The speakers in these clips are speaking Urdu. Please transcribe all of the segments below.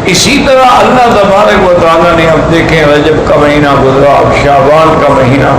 اسی طرح اللہ تبارک و تعالیٰ نے اب دیکھیں رجب کا مہینہ گزرا، اب شعبان کا مہینہ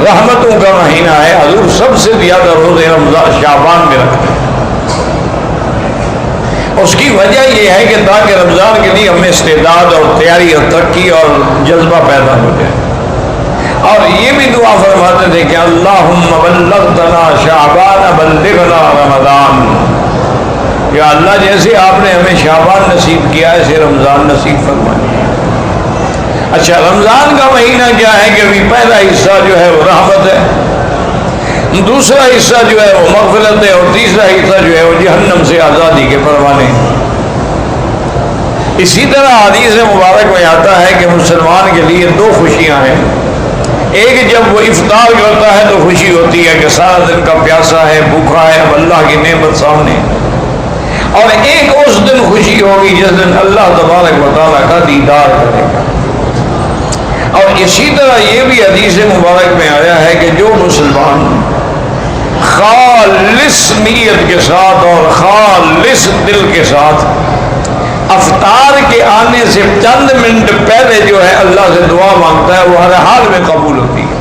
رحمتوں کا مہینہ ہے، حضور سب سے زیادہ روزے رمضان شعبان میں رکھتے ہیں۔ اس کی وجہ یہ ہے کہ تاکہ رمضان کے لیے ہمیں استعداد اور تیاری اور ترقی اور جذبہ پیدا ہو جائے۔ اور یہ بھی دعا فرماتے تھے کہ اللہم بلغتنا شعبان بلغنا رمضان، یا اللہ جیسے آپ نے ہمیں شعبان نصیب کیا ایسے رمضان نصیب فرمائے۔ اچھا، رمضان کا مہینہ کیا ہے کہ ابھی پہلا حصہ جو ہے وہ رحمت ہے، دوسرا حصہ جو ہے وہ مغفرت ہے، اور تیسرا حصہ جو ہے وہ جہنم سے آزادی کے پروانے۔ اسی طرح حدیث مبارک میں آتا ہے کہ مسلمان کے لیے دو خوشیاں ہیں، ایک جب وہ افطار کرتا ہے تو خوشی ہوتی ہے کہ سارا دن کا پیاسا ہے، بھوکا ہے، اب اللہ کی نعمت سامنے، اور ایک اس دن خوشی ہوگی جس دن اللہ تبارک و تعالیٰ کا دیدار کرے گا۔ اور اسی طرح یہ بھی حدیث مبارک میں آیا ہے کہ جو مسلمان خالص نیت کے ساتھ اور خالص دل کے ساتھ افطار کے آنے سے چند منٹ پہلے جو ہے اللہ سے دعا مانگتا ہے وہ ہر حال میں قبول ہوتی ہے۔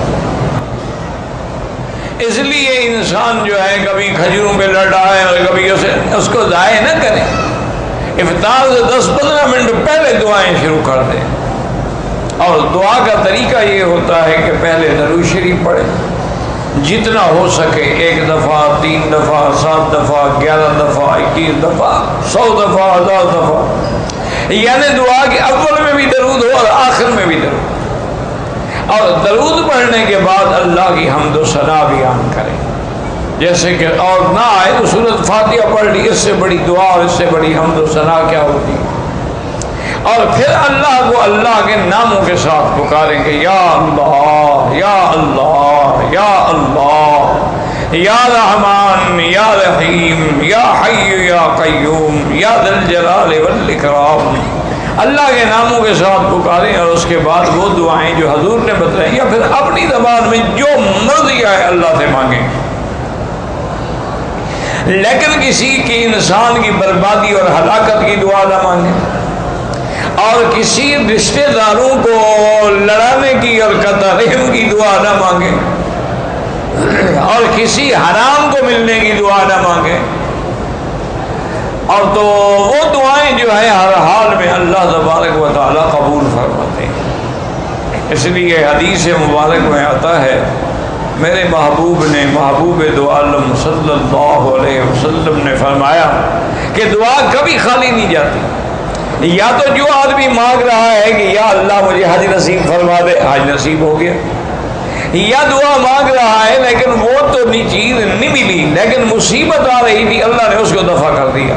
اس لیے انسان جو ہے کبھی کھجوروں پہ لٹائے اور کبھی اس کو ضائع نہ کرے، افطار سے 10-15 منٹ پہلے دعائیں شروع کر دیں۔ اور دعا کا طریقہ یہ ہوتا ہے کہ پہلے درود شریف پڑھیں، جتنا ہو سکے 1 دفعہ، 3 دفعہ، 7 دفعہ، 11 دفعہ، 21 دفعہ، 100 دفعہ، 1000 دفعہ، یعنی دعا کے اول میں بھی درود ہو اور آخر میں بھی درود، اور درود پڑھنے کے بعد اللہ کی حمد و ثنا بیان کریں، جیسے کہ اور نہ آئے تو سورۃ فاتحہ پڑھ لی، اس سے بڑی دعا اور اس سے بڑی حمد و ثنا کیا ہوتی ہے۔ اور پھر اللہ کو اللہ کے ناموں کے ساتھ پکاریں گے، یا اللہ یا اللہ یا اللہ یا رحمان یا رحیم یا حی یا قیوم یا ذی الجلال والاکرام، اللہ کے ناموں کے ساتھ پکاریں، اور اس کے بعد وہ دعائیں جو حضور نے بتائیں یا پھر اپنی زبان میں جو مرضی آئے اللہ سے مانگیں، لیکن کسی کی انسان کی بربادی اور ہلاکت کی دعا نہ مانگیں، اور کسی رشتہ داروں کو لڑانے کی اور قطع رحم کی دعا نہ مانگیں، اور کسی حرام کو ملنے کی دعا نہ مانگیں، اور تو وہ دعائیں جو ہے ہر حال میں اللہ تبارک و تعالیٰ قبول فرماتے ہیں۔ اس لیے حدیث مبارک میں آتا ہے میرے محبوب نے، محبوب دو عالم صلی اللہ علیہ وسلم نے فرمایا کہ دعا کبھی خالی نہیں جاتی۔ یا تو جو آدمی مانگ رہا ہے کہ یا اللہ مجھے حج نصیب فرما دے، حج نصیب ہو گیا، یا دعا مانگ رہا ہے لیکن وہ تو چیز نہیں ملی لیکن مصیبت آ رہی تھی، اللہ نے اس کو دفع کر دیا۔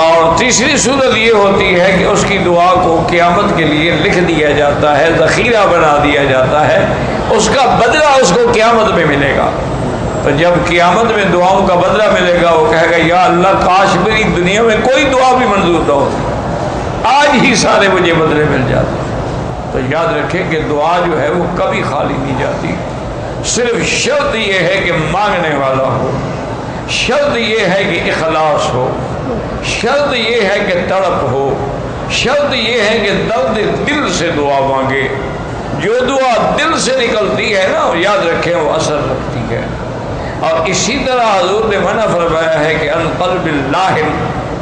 اور تیسری صورت یہ ہوتی ہے کہ اس کی دعا کو قیامت کے لیے لکھ دیا جاتا ہے، ذخیرہ بنا دیا جاتا ہے، اس کا بدلہ اس کو قیامت میں ملے گا۔ تو جب قیامت میں دعاؤں کا بدلہ ملے گا وہ کہے گا یا اللہ کاش میری دنیا میں کوئی دعا بھی منظور نہ ہوتی، آج ہی سارے مجھے بدلے مل جاتے۔ تو یاد رکھیں کہ دعا جو ہے وہ کبھی خالی نہیں جاتی، صرف شرط یہ ہے کہ مانگنے والا ہو، شرط یہ ہے کہ اخلاص ہو، شرط یہ ہے کہ تڑپ ہو، شرط یہ ہے کہ درد دل سے دعا مانگے۔ جو دعا دل سے نکلتی ہے نا یاد رکھیں وہ اثر رکھتی ہے۔ اور اسی طرح حضور نے منع فرمایا ہے کہ ان قلب اللہ،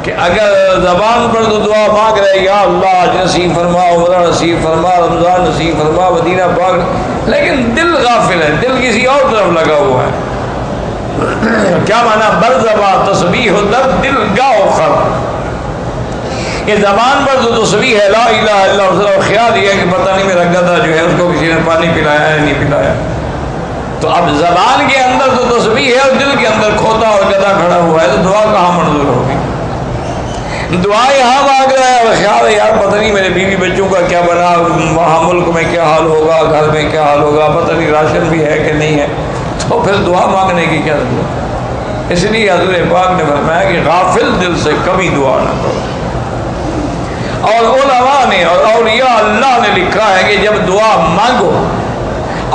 کہ اگر زبان پر تو دعا مانگ رہے یا اللہ آج نصیب فرما، عمرہ نصیب فرما، رمضان نصیب فرما، مدینہ پاک، لیکن دل غافل ہے، دل کسی اور طرف لگا ہوا ہے۔ کیا معنی؟ بر زبان تسبیح و در دل گاہ خر، کہ زبان پر تو تسبیح ہے لا الہ الا اللہ، اور خیال یہ ہے کہ پتہ نہیں میرا گدھا جو ہے اس کو کسی نے پانی پلایا ہے نہیں پلایا۔ تو اب زبان کے اندر تو تسبیح ہے اور دل کے اندر کھوتا اور گدھا کھڑا ہوا ہے، تو دعا کہاں منظور ہوگی؟ دعا یہاں مانگ رہا ہے اور خیال ہے یار پتہ نہیں میرے بیوی بچوں کا کیا بنا، وہاں ملک میں کیا حال ہوگا، گھر میں کیا حال ہوگا، پتہ نہیں راشن بھی ہے کہ نہیں ہے، تو پھر دعا مانگنے کی کیا ضرورت؟ اس لیے حضور پاک نے فرمایا کہ غافل دل سے کبھی دعا نہ کرو۔ اور علماء نے اور اولیاء اللہ نے لکھا ہے کہ جب دعا مانگو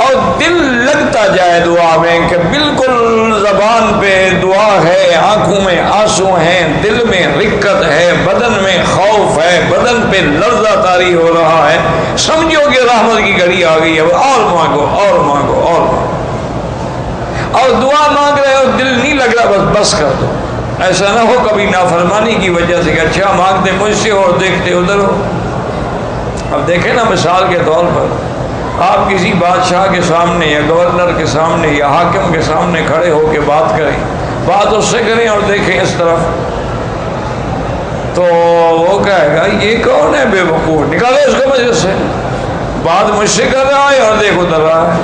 اور دل لگتا جائے دعا میں کہ بالکل زبان پہ دعا ہے، آنکھوں میں آنسو ہیں، دل میں رقت ہے، بدن میں خوف ہے، بدن پہ لرزہ طاری ہو رہا ہے، سمجھو کہ رحمت کی گھڑی آ گئی ہے، اور مانگو اور مانگو اور مانگو، اور دعا مانگ رہے ہو دل نہیں لگ رہا، بس کر دو. ایسا نہ ہو کبھی نافرمانی کی وجہ سے کہ اچھا مانگتے مجھ سے اور دیکھتے ادھر ہو. اب دیکھیں نا مثال کے طور پر آپ کسی بادشاہ کے سامنے یا گورنر کے سامنے یا حاکم کے سامنے کھڑے ہو کے بات کریں، بات اس سے کریں اور دیکھیں اس طرف، تو وہ کہے گا یہ کون ہے بے وقوف، نکالو اس کو مجلس سے، بات مجھ سے کر رہا ہے اور دیکھ ادھر رہا ہے.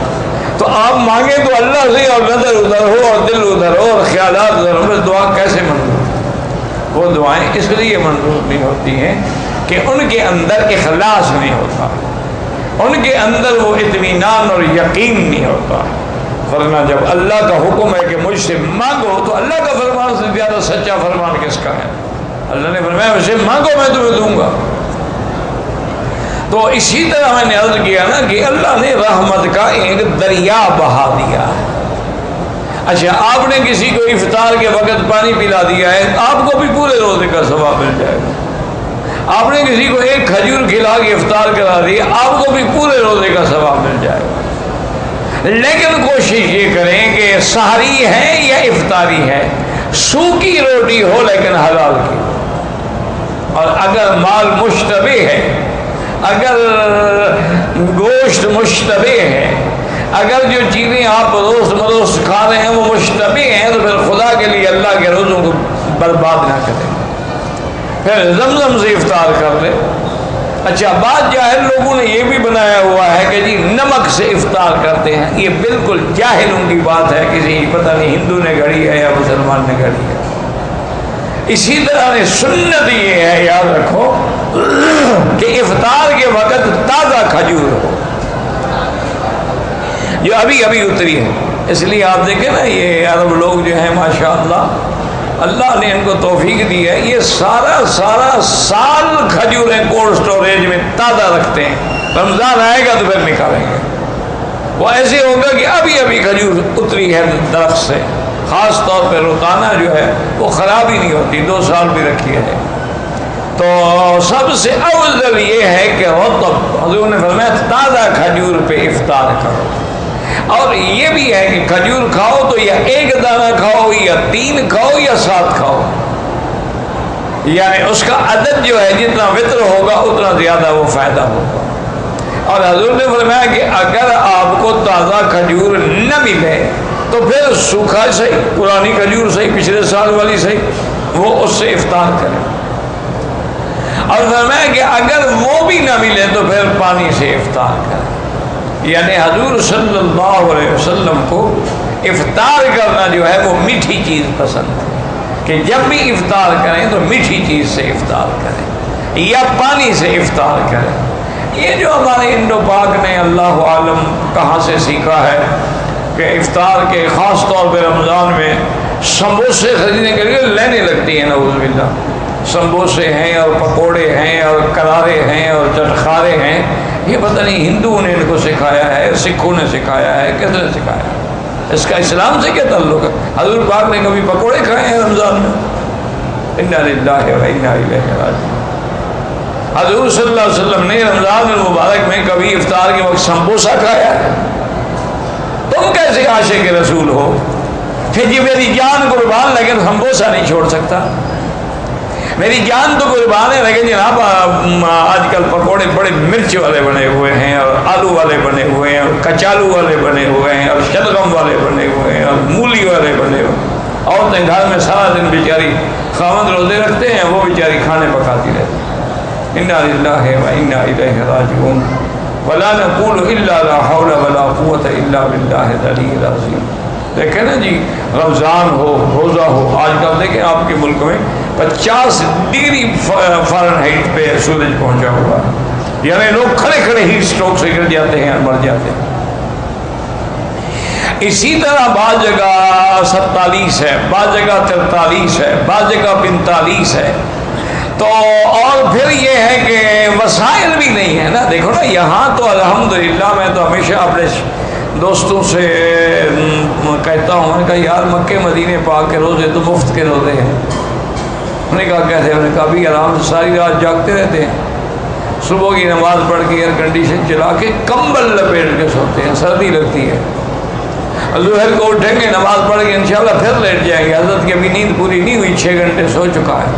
تو آپ مانگیں تو اللہ سے اور نظر ادھر ہو اور دل ادھر ہو اور خیالات ادھر ہو، بس دعا کیسے منظور؟ وہ دعائیں اس لیے منظور نہیں ہوتی ہیں کہ ان کے اندر اخلاص نہیں ہوتا، ان کے اندر وہ اطمینان اور یقین نہیں ہوتا. ورنہ جب اللہ کا حکم ہے کہ مجھ سے مانگو تو اللہ کا فرمان سے زیادہ سچا فرمان کس کا ہے؟ اللہ نے فرمایا مجھ سے مانگو میں تمہیں دوں گا. تو اسی طرح میں نے عرض کیا نا کہ اللہ نے رحمت کا ایک دریا بہا دیا ہے. اچھا آپ نے کسی کو افطار کے وقت پانی پلا دیا ہے، آپ کو بھی پورے روزے کا ثواب مل جائے گا. آپ نے کسی کو ایک کھجور کھلا کے افطار کرا دی، آپ کو بھی پورے روزے کا ثواب مل جائے گا. لیکن کوشش یہ کریں کہ سحری ہے یا افطاری ہے، سوکھی روٹی ہو لیکن حلال کی، اور اگر مال مشتبہ ہے، اگر گوشت مشتبہ ہے، اگر جو چیزیں آپ روز مروز کھا رہے ہیں وہ مشتبہ ہیں، تو پھر خدا کے لیے اللہ کے روزوں کو برباد نہ کریں، پھر زمزم سے افطار کر لیں. اچھا بعض جاہل لوگوں نے یہ بھی بنایا ہوا ہے کہ جی نمک سے افطار کرتے ہیں، یہ بالکل جاہلوں کی بات ہے، کسی پتہ نہیں ہندو نے گھڑی ہے یا مسلمان نے گھڑی ہے. اسی طرح نے سنت یہ ہے، یاد رکھو کہ افطار کے وقت تازہ کھجور ہو جو ابھی ابھی اتری ہے. اس لیے آپ دیکھیں نا یہ عرب لوگ جو ہیں ماشاءاللہ اللہ نے ان کو توفیق دی ہے، یہ سارا سال کھجوریں کولڈ سٹوریج میں تازہ رکھتے ہیں، رمضان آئے گا تو پھر نکالیں گے. وہ ایسے ہوگا کہ ابھی ابھی کھجور اتری ہے درخت سے، خاص طور پہ روتانا جو ہے وہ خراب ہی نہیں ہوتی، 2 سال بھی رکھی ہے. تو سب سے افضل یہ ہے کہ رطب، حضور نے فرمایا تازہ کھجور پہ افطار کرو. اور یہ بھی ہے کہ کھجور کھاؤ تو یا ایک دانہ کھاؤ یا 3 کھاؤ یا 7 کھاؤ، یعنی اس کا عدد جو ہے جتنا وطر ہوگا اتنا زیادہ وہ فائدہ ہوگا. اور حضور نے فرمایا کہ اگر آپ کو تازہ کھجور نہ ملے تو پھر سوکھا صحیح، پرانی کھجور صحیح، پچھلے سال والی صحیح، وہ اس سے افطار کریں. اور فرمایا کہ اگر وہ بھی نہ ملے تو پھر پانی سے افطار کریں. یعنی حضور صلی اللہ علیہ وسلم کو افطار کرنا جو ہے وہ میٹھی چیز پسند ہے، کہ جب بھی افطار کریں تو میٹھی چیز سے افطار کریں یا پانی سے افطار کریں. یہ جو ہمارے انڈو پاک نے اللہ عالم کہاں سے سیکھا ہے کہ افطار کے خاص طور پہ رمضان میں سموسے خریدنے کے لیے لینے لگتی ہیں، نعوذ باللہ. سموسے ہیں اور پکوڑے ہیں اور کرارے ہیں اور چٹخارے ہیں. یہ پتہ نہیں ہندوؤں نے ان کو سکھایا ہے، سکھوں نے سکھایا ہے، کس نے سکھایا ہے؟ اس کا اسلام سے کیا تعلق ہے؟ حضور پاک نے کبھی پکوڑے کھائے ہیں رمضان میں؟ انا للہ و انا الیہ راجعون. حضور صلی اللہ علیہ وسلم نے رمضان المبارک میں کبھی افطار کے وقت سمبوسہ کھایا ہے؟ تم کیسے عاشق رسول ہو کہ جی میری جان قربان لیکن سمبوسہ نہیں چھوڑ سکتا؟ میری جان تو قربان ہے لیکن جناب آج کل پکوڑے بڑے مرچ والے بنے ہوئے ہیں اور آلو والے بنے ہوئے ہیں اور کچالو والے بنے ہوئے ہیں اور شلغم والے بنے ہوئے ہیں اور مولی والے بنے ہوئے ہیں. عورتیں گھر میں سارا دن بیچاری خاوند روزے رکھتے ہیں، وہ بیچاری کھانے پکاتی رہتی. انا للہ و انا الیہ راجعون. ولا نقول الا لا حول ولا قوت الا باللہ العلی العظیم. دیکھیں نا جی رمضان ہو، روزہ ہو، آج کل دیکھیں آپ کے ملک میں 50 ڈگری فارنہائٹ پہ سورج پہنچا ہوا ہے، یعنی لوگ کھڑے کھڑے ہیٹ اسٹروک سے گر جاتے ہیں اور مر جاتے ہیں. اسی طرح بعض جگہ 47 ہے، بعض جگہ 43 ہے، بعض جگہ 45 ہے. تو اور پھر یہ ہے کہ وسائل بھی نہیں ہے نا. دیکھو نا یہاں تو الحمدللہ میں تو ہمیشہ اپنے دوستوں سے کہتا ہوں، میں نے کہا یار مکے مدینے پاک کے روزے تو مفت کے روزے ہیں. انہوں نے کہا کیسے؟ انہوں نے کہا بھی آرام سے ساری رات جاگتے رہتے ہیں، صبح کی نماز پڑھ کے ایئر کنڈیشن چلا کے کمبل لپیٹ کے سوتے ہیں، سردی لگتی ہے. ظہر کو اٹھیں گے، نماز پڑھ کے انشاءاللہ پھر لیٹ جائیں گے. حضرت کی ابھی نیند پوری نہیں ہوئی، 6 گھنٹے سو چکا ہے،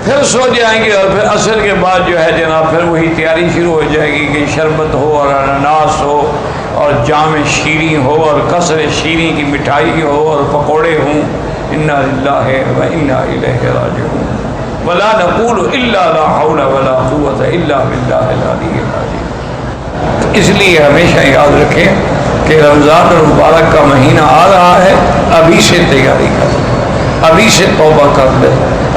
پھر سو جائیں گے. اور پھر عصر کے بعد جو ہے جناب پھر وہی تیاری شروع ہو جائے گی کہ شربت ہو اور اناناس ہو اور جام شیریں ہو اور قصر شیریں کی مٹھائی ہو اور پکوڑے ہوں. انا للہ و انا الیہ راجعون ولا نقول الا لا حول ولا قوت الا باللہ العلی العظیم. اس لیے ہمیشہ یاد رکھیں کہ رمضان المبارک کا مہینہ آ رہا ہے، ابھی سے تیاری کر، ابھی سے توبہ کر لے،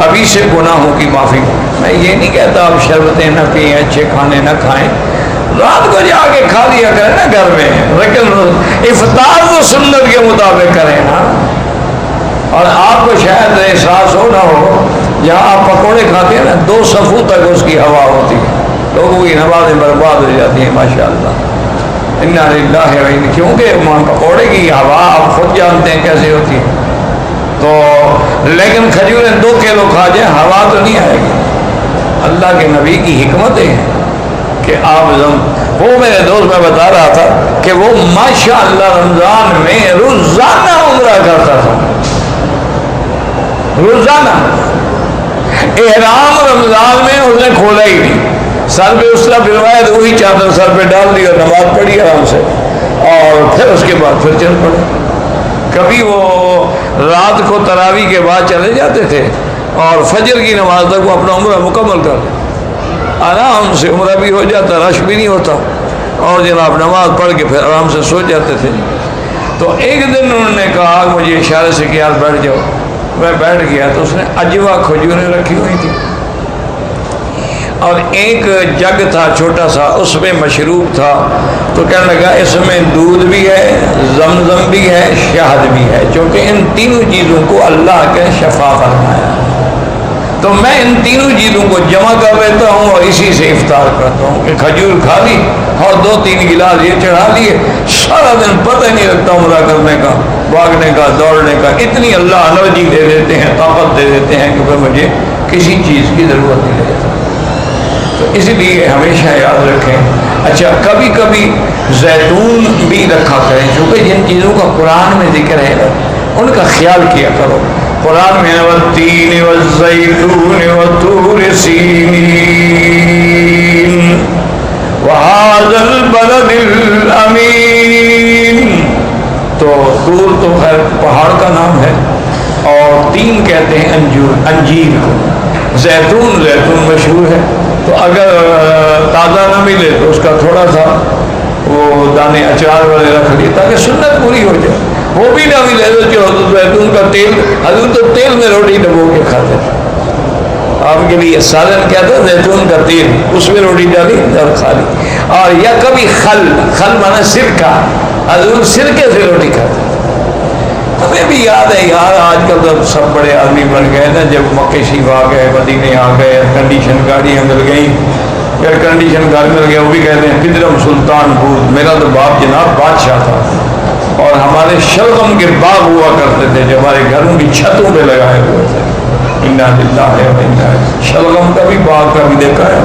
ابھی سے گناہوں کی معافی. میں یہ نہیں کہتا آپ شربتیں نہ پئیں، اچھے کھانے نہ کھائیں، رات کو جا کے کھا لیا کریں نا گھر میں، لیکن افطار تو سنت کے مطابق کریں نا. اور آپ کو شاید احساس ہو نہ ہو، جہاں آپ پکوڑے کھاتے ہیں نا 2 صفوں تک اس کی ہوا ہوتی ہے، لوگوں کی نمازیں برباد ہو جاتی ہیں ماشاءاللہ. انا للہ و انا، کیونکہ پکوڑے کی ہوا آپ خود جانتے ہیں کیسے ہوتی ہے. تو لیکن کھجوریں 2 کلو کھا جائیں ہوا تو نہیں آئے گی. اللہ کے نبی کی حکمتیں ہیں کہ آپ وہ میرے دوست میں بتا رہا تھا کہ وہ ماشاءاللہ رمضان میں روزانہ عمرہ کرتا تھا، روزانہ. احرام رمضان میں اس نے کھولا ہی نہیں، سر پہ اس کا پھروایا تو وہی چادر سر پہ ڈال دی اور نماز پڑھی آرام سے، اور پھر اس کے بعد پھر چل پڑے. کبھی وہ رات کو تراویح کے بعد چلے جاتے تھے اور فجر کی نماز تک وہ اپنا عمرہ مکمل کر لیں، آرام سے عمرہ بھی ہو جاتا، رش بھی نہیں ہوتا، اور جناب نماز پڑھ کے پھر آرام سے سو جاتے تھے. تو ایک دن انہوں نے کہا مجھے اشارے سے کہ یار بیٹھ جاؤ. میں بیٹھ گیا تو اس نے اجوا کھجوریں رکھی ہوئی تھی اور ایک جگ تھا چھوٹا سا، اس میں مشروب تھا. تو کہنے لگا اس میں دودھ بھی ہے، زمزم بھی ہے، شہد بھی ہے، چونکہ ان تینوں چیزوں کو اللہ کے شفا فرمایا. تو میں ان تینوں چیزوں کو جمع کر لیتا ہوں اور اسی سے افطار کرتا ہوں کہ کھجور کھا لی اور 2-3 گلاس یہ چڑھا لیے، سارا دن پتہ نہیں لگتا عمرہ کرنے کا، بھاگنے کا، دوڑنے کا. اتنی اللہ انرجی دے دیتے ہیں، طاقت دے دیتے ہیں کہ پھر مجھے کسی چیز کی ضرورت نہیں رہتی. تو اس لیے ہمیشہ یاد رکھیں. اچھا کبھی کبھی زیتون بھی رکھا کریں، چونکہ جن چیزوں کا قرآن میں ذکر ہے نا ان کا خیال کیا کرو. قرآن میں والتین والزیتون وطور سینین وہذا البلد الامین. تو طور تو خیر پہاڑ کا نام ہے، اور تین کہتے ہیں انجیر کو. زیتون مشہور ہے، تو اگر تازہ نہ ملے تو اس کا تھوڑا سا وہ دانے اچار والے رکھ لیے تاکہ سنت پوری ہو جائے. وہ بھی نہ ملے تو زیتون کا تیل، حضور تو تیل میں روٹی ڈبو کے کھاتے تھے. آپ کے لیے سالن کیا تھا؟ زیتون کا تیل، اس میں روٹی ڈالی اور کھا لی. اور یا کبھی خل مانا سرکہ، حضور سرکے سے روٹی کھاتے. ہمیں بھی یاد ہے یار، آج کل تو سب بڑے آدمی بن گئے نا. جب مکے شریف آ گئے، مدینے آ گئے، ایئر کنڈیشن گاڑیاں مل گئیں، ایئر کنڈیشن گاڑی مل گیا. وہ بھی کہتے ہیں پدرم سلطان بود. میرا تو باپ جناب بادشاہ تھا، اور ہمارے شلغم کے باغ ہوا کرتے تھے جو ہمارے گھروں کی چھتوں پہ لگائے ہوئے تھے. انا للہ و انا الیہ. شلغم کا بھی باغ کا بھی دیکھا ہے.